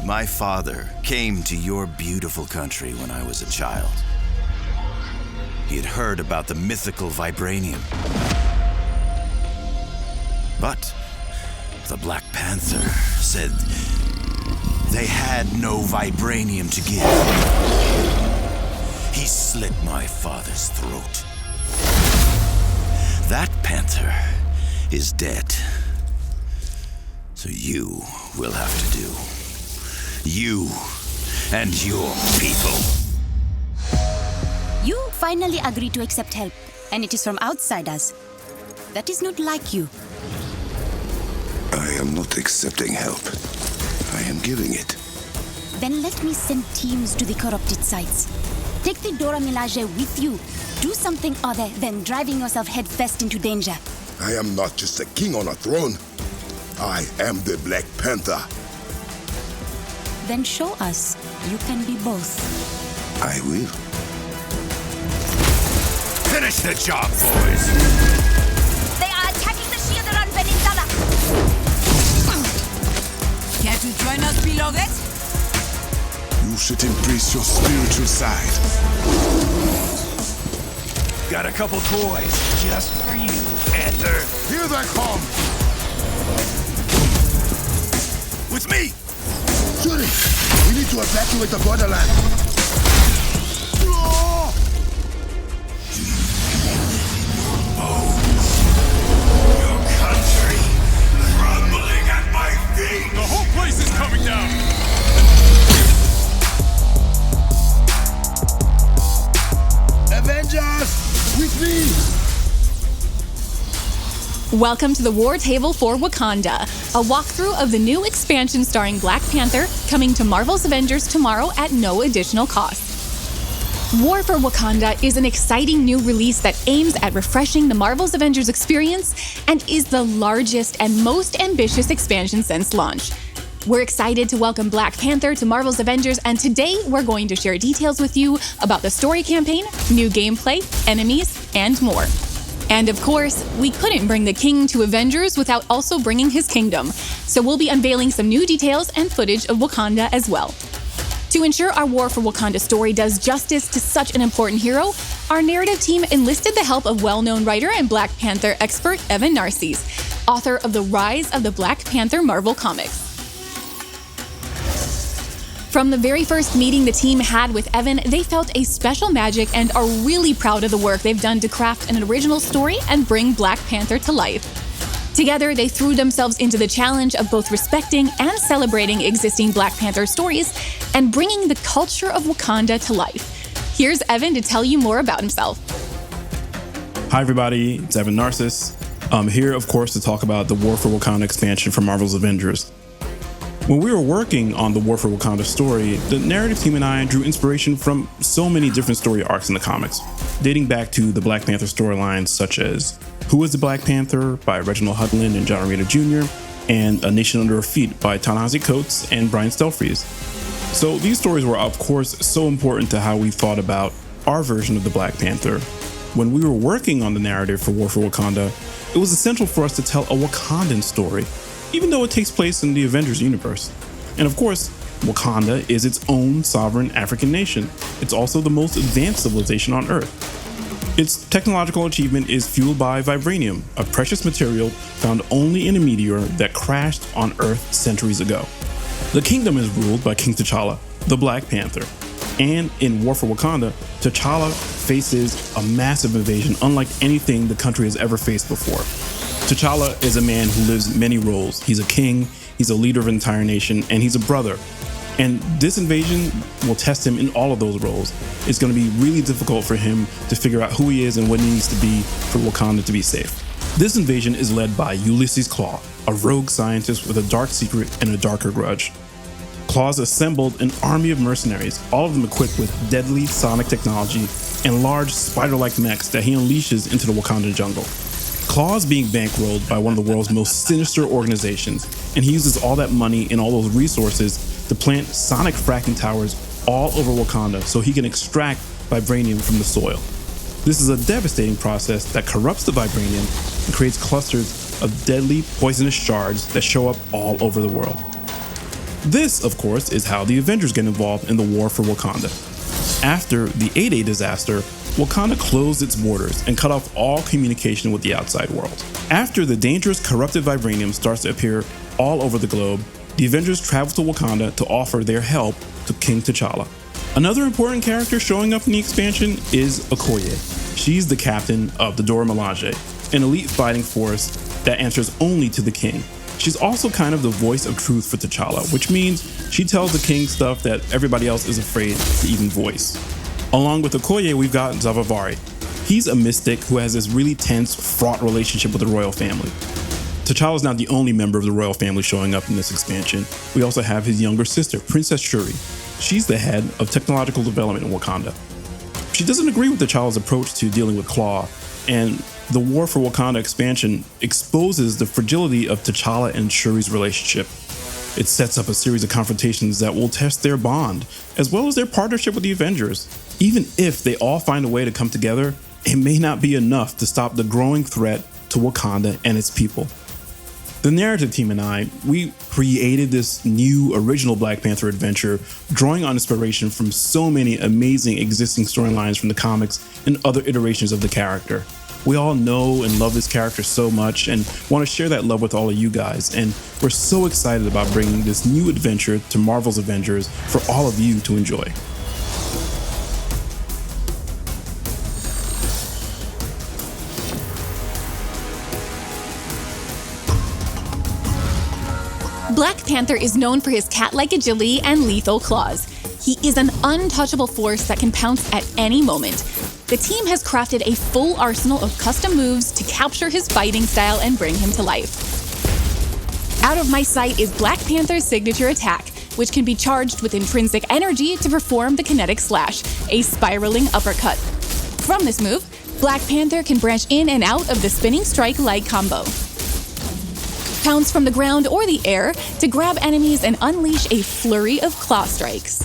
My father came to your beautiful country when I was a child. He had heard about the mythical vibranium. But the Black Panther said they had no vibranium to give. He slit my father's throat. That panther is dead. So you will have to do. You and your people. You finally agreed to accept help, and it is from outside us. That is not like you. I am not accepting help. I am giving it. Then let me send teams to the corrupted sites. Take the Dora Milaje with you. Do something other than driving yourself headfirst into danger. I am not just a king on a throne. I am the Black Panther. Then show us you can be both. I will. Finish the job, boys! They are attacking the shield around Birnin Zana. Care to join us, beloved? You should embrace your spiritual side. Got a couple toys just for you, Panther. Here they come! With me! Shuri, we need to evacuate the borderland. Your country crumbling at my feet! The whole place is coming down! Avengers, with me! Welcome to the War Table for Wakanda, a walkthrough of the new expansion starring Black Panther, coming to Marvel's Avengers tomorrow at no additional cost. War for Wakanda is an exciting new release that aims at refreshing the Marvel's Avengers experience and is the largest and most ambitious expansion since launch. We're excited to welcome Black Panther to Marvel's Avengers, and today we're going to share details with you about the story campaign, new gameplay, enemies, and more. And of course, we couldn't bring the king to Avengers without also bringing his kingdom, so we'll be unveiling some new details and footage of Wakanda as well. To ensure our War for Wakanda story does justice to such an important hero, our narrative team enlisted the help of well-known writer and Black Panther expert Evan Narcisse, author of The Rise of the Black Panther Marvel Comics. From the very first meeting the team had with Evan, they felt a special magic and are really proud of the work they've done to craft an original story and bring Black Panther to life. Together, they threw themselves into the challenge of both respecting and celebrating existing Black Panther stories and bringing the culture of Wakanda to life. Here's Evan to tell you more about himself. Hi everybody, it's Evan Narcisse. I'm here, of course, to talk about the War for Wakanda expansion for Marvel's Avengers. When we were working on the War for Wakanda story, the narrative team and I drew inspiration from so many different story arcs in the comics, dating back to the Black Panther storylines such as Who is the Black Panther by Reginald Hudlin and John Romita Jr., and A Nation Under Her Feet by Ta-Nehisi Coates and Brian Stelfreeze. So these stories were, of course, so important to how we thought about our version of the Black Panther. When we were working on the narrative for War for Wakanda, it was essential for us to tell a Wakandan story, even though it takes place in the Avengers universe. And of course, Wakanda is its own sovereign African nation. It's also the most advanced civilization on Earth. Its technological achievement is fueled by vibranium, a precious material found only in a meteor that crashed on Earth centuries ago. The kingdom is ruled by King T'Challa, the Black Panther. And in War for Wakanda, T'Challa faces a massive invasion unlike anything the country has ever faced before. T'Challa is a man who lives many roles. He's a king, he's a leader of an entire nation, and he's a brother. And this invasion will test him in all of those roles. It's going to be really difficult for him to figure out who he is and what he needs to be for Wakanda to be safe. This invasion is led by Ulysses Klaue, a rogue scientist with a dark secret and a darker grudge. Klaue's assembled an army of mercenaries, all of them equipped with deadly sonic technology and large spider-like mechs that he unleashes into the Wakanda jungle. Klaue's being bankrolled by one of the world's most sinister organizations, and he uses all that money and all those resources to plant sonic fracking towers all over Wakanda so he can extract vibranium from the soil. This is a devastating process that corrupts the vibranium and creates clusters of deadly poisonous shards that show up all over the world. This, of course, is how the Avengers get involved in the war for Wakanda. After the 8-Day disaster, Wakanda closed its borders and cut off all communication with the outside world. After the dangerous corrupted vibranium starts to appear all over the globe, the Avengers travel to Wakanda to offer their help to King T'Challa. Another important character showing up in the expansion is Okoye. She's the captain of the Dora Milaje, an elite fighting force that answers only to the king. She's also kind of the voice of truth for T'Challa, which means she tells the king stuff that everybody else is afraid to even voice. Along with Okoye, we've got Zavavari. He's a mystic who has this really tense, fraught relationship with the royal family. T'Challa's not the only member of the royal family showing up in this expansion. We also have his younger sister, Princess Shuri. She's the head of technological development in Wakanda. She doesn't agree with T'Challa's approach to dealing with Claw, and the War for Wakanda expansion exposes the fragility of T'Challa and Shuri's relationship. It sets up a series of confrontations that will test their bond, as well as their partnership with the Avengers. Even if they all find a way to come together, it may not be enough to stop the growing threat to Wakanda and its people. The narrative team and I, we created this new original Black Panther adventure, drawing on inspiration from so many amazing existing storylines from the comics and other iterations of the character. We all know and love this character so much and want to share that love with all of you guys, and we're so excited about bringing this new adventure to Marvel's Avengers for all of you to enjoy. Black Panther is known for his cat-like agility and lethal claws. He is an untouchable force that can pounce at any moment. The team has crafted a full arsenal of custom moves to capture his fighting style and bring him to life. Out of My Sight is Black Panther's signature attack, which can be charged with intrinsic energy to perform the kinetic slash, a spiraling uppercut. From this move, Black Panther can branch in and out of the spinning strike-like combo. Pounce from the ground or the air to grab enemies and unleash a flurry of claw strikes.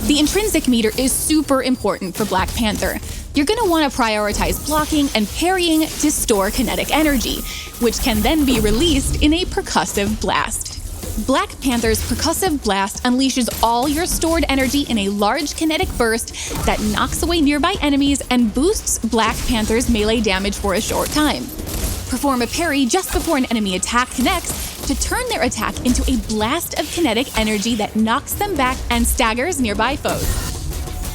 The intrinsic meter is super important for Black Panther. You're going to want to prioritize blocking and parrying to store kinetic energy, which can then be released in a percussive blast. Black Panther's percussive blast unleashes all your stored energy in a large kinetic burst that knocks away nearby enemies and boosts Black Panther's melee damage for a short time. Perform a parry just before an enemy attack connects to turn their attack into a blast of kinetic energy that knocks them back and staggers nearby foes.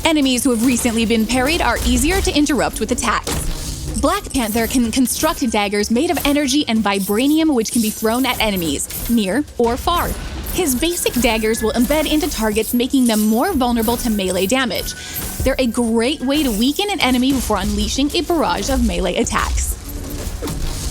Enemies who have recently been parried are easier to interrupt with attacks. Black Panther can construct daggers made of energy and vibranium which can be thrown at enemies, near or far. His basic daggers will embed into targets, making them more vulnerable to melee damage. They're a great way to weaken an enemy before unleashing a barrage of melee attacks.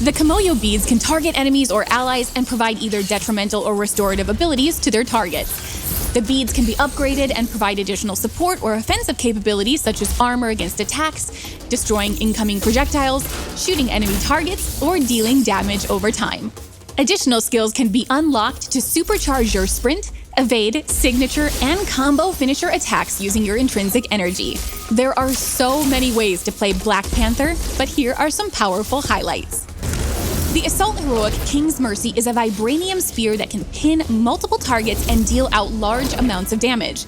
The Kimoyo beads can target enemies or allies and provide either detrimental or restorative abilities to their targets. The beads can be upgraded and provide additional support or offensive capabilities such as armor against attacks, destroying incoming projectiles, shooting enemy targets, or dealing damage over time. Additional skills can be unlocked to supercharge your sprint, evade, signature, and combo finisher attacks using your intrinsic energy. There are so many ways to play Black Panther, but here are some powerful highlights. The Assault Heroic King's Mercy is a vibranium spear that can pin multiple targets and deal out large amounts of damage.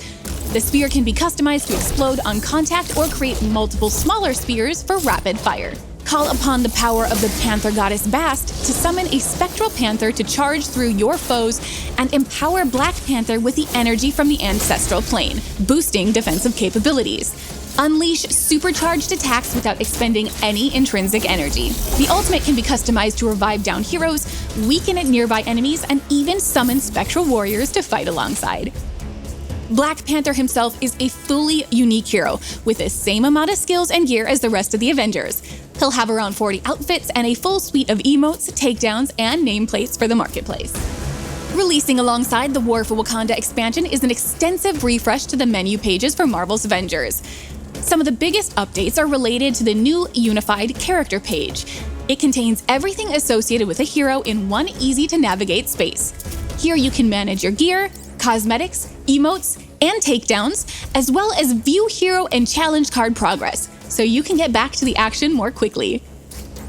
The spear can be customized to explode on contact or create multiple smaller spears for rapid fire. Call upon the power of the Panther goddess Bast to summon a spectral panther to charge through your foes and empower Black Panther with the energy from the ancestral plane, boosting defensive capabilities. Unleash supercharged attacks without expending any intrinsic energy. The ultimate can be customized to revive down heroes, weaken at nearby enemies, and even summon spectral warriors to fight alongside. Black Panther himself is a fully unique hero with the same amount of skills and gear as the rest of the Avengers. He'll have around 40 outfits and a full suite of emotes, takedowns, and nameplates for the marketplace. Releasing alongside the War for Wakanda expansion is an extensive refresh to the menu pages for Marvel's Avengers. Some of the biggest updates are related to the new unified character page. It contains everything associated with a hero in one easy-to-navigate space. Here you can manage your gear, cosmetics, emotes, and takedowns, as well as view hero and challenge card progress, so you can get back to the action more quickly.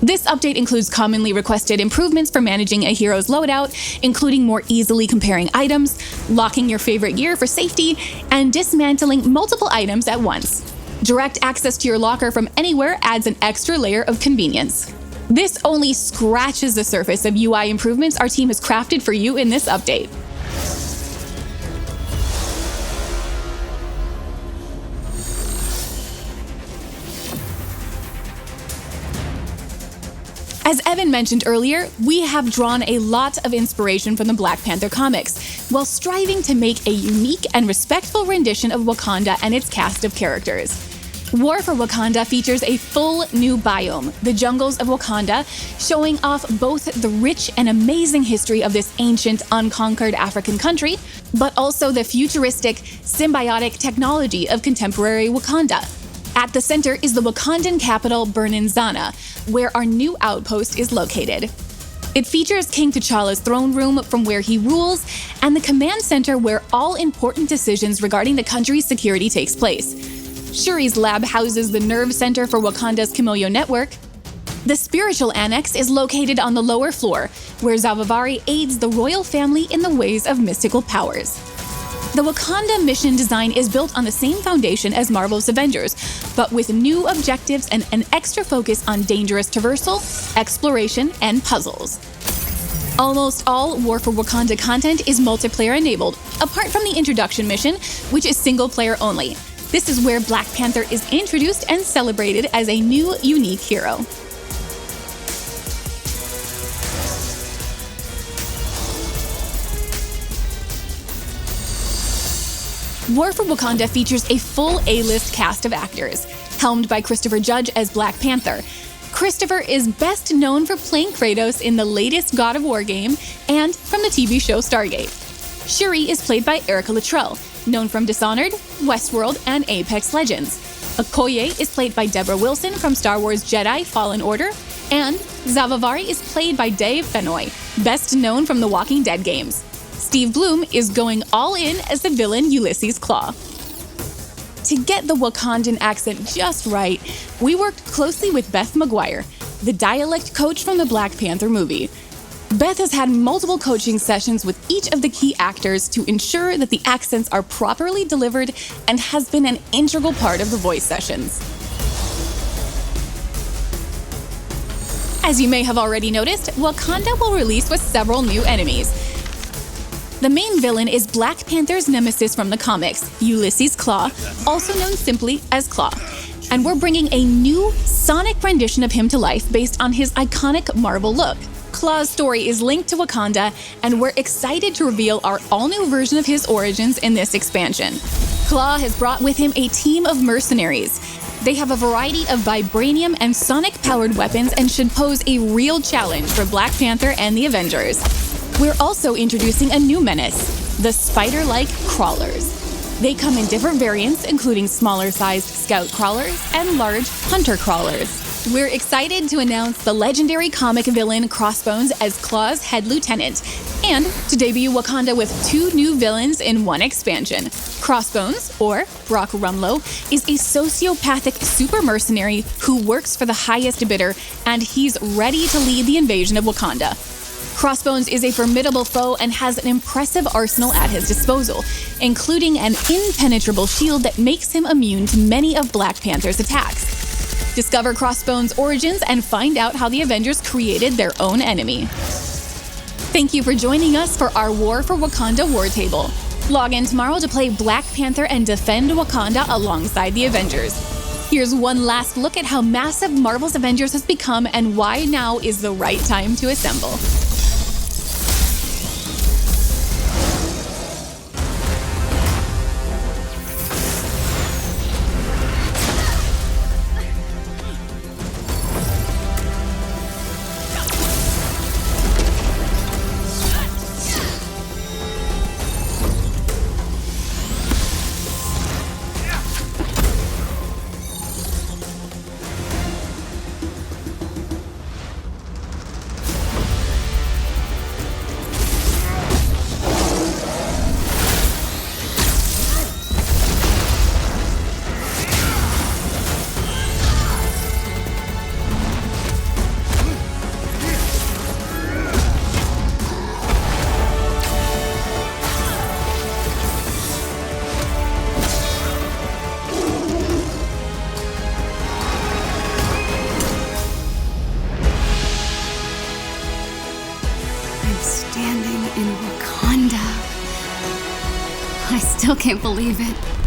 This update includes commonly requested improvements for managing a hero's loadout, including more easily comparing items, locking your favorite gear for safety, and dismantling multiple items at once. Direct access to your locker from anywhere adds an extra layer of convenience. This only scratches the surface of UI improvements our team has crafted for you in this update. As Evan mentioned earlier, we have drawn a lot of inspiration from the Black Panther comics, while striving to make a unique and respectful rendition of Wakanda and its cast of characters. War for Wakanda features a full new biome, the jungles of Wakanda, showing off both the rich and amazing history of this ancient, unconquered African country, but also the futuristic, symbiotic technology of contemporary Wakanda. At the center is the Wakandan capital, Birnin Zana, where our new outpost is located. It features King T'Challa's throne room from where he rules, and the command center where all important decisions regarding the country's security takes place. Shuri's lab houses the nerve center for Wakanda's Kimoyo network. The spiritual annex is located on the lower floor, where Zavavari aids the royal family in the ways of mystical powers. The Wakanda mission design is built on the same foundation as Marvel's Avengers, but with new objectives and an extra focus on dangerous traversal, exploration, and puzzles. Almost all War for Wakanda content is multiplayer enabled, apart from the introduction mission, which is single player only. This is where Black Panther is introduced and celebrated as a new, unique hero. War for Wakanda features a full A-list cast of actors, helmed by Christopher Judge as Black Panther. Christopher is best known for playing Kratos in the latest God of War game and from the TV show Stargate. Shuri is played by Erica Luttrell, known from Dishonored, Westworld, and Apex Legends. Okoye is played by Deborah Wilson from Star Wars Jedi Fallen Order, and Zavavari is played by Dave Fennoy, best known from the Walking Dead games. Steve Bloom is going all in as the villain Ulysses Claw. To get the Wakandan accent just right, we worked closely with Beth McGuire, the dialect coach from the Black Panther movie. Beth has had multiple coaching sessions with each of the key actors to ensure that the accents are properly delivered and has been an integral part of the voice sessions. As you may have already noticed, Wakanda will release with several new enemies. The main villain is Black Panther's nemesis from the comics, Ulysses Claw, also known simply as Claw. And we're bringing a new sonic rendition of him to life based on his iconic Marvel look. Claw's story is linked to Wakanda, and we're excited to reveal our all-new version of his origins in this expansion. Claw has brought with him a team of mercenaries. They have a variety of vibranium and sonic-powered weapons and should pose a real challenge for Black Panther and the Avengers. We're also introducing a new menace, the spider-like crawlers. They come in different variants, including smaller-sized scout crawlers and large hunter crawlers. We're excited to announce the legendary comic villain Crossbones as Claw's head lieutenant, and to debut Wakanda with two new villains in one expansion. Crossbones, or Brock Rumlow, is a sociopathic super mercenary who works for the highest bidder, and he's ready to lead the invasion of Wakanda. Crossbones is a formidable foe and has an impressive arsenal at his disposal, including an impenetrable shield that makes him immune to many of Black Panther's attacks. Discover Crossbones' origins and find out how the Avengers created their own enemy. Thank you for joining us for our War for Wakanda War Table. Log in tomorrow to play Black Panther and defend Wakanda alongside the Avengers. Here's one last look at how massive Marvel's Avengers has become and why now is the right time to assemble. standing in Wakanda. I still can't believe it.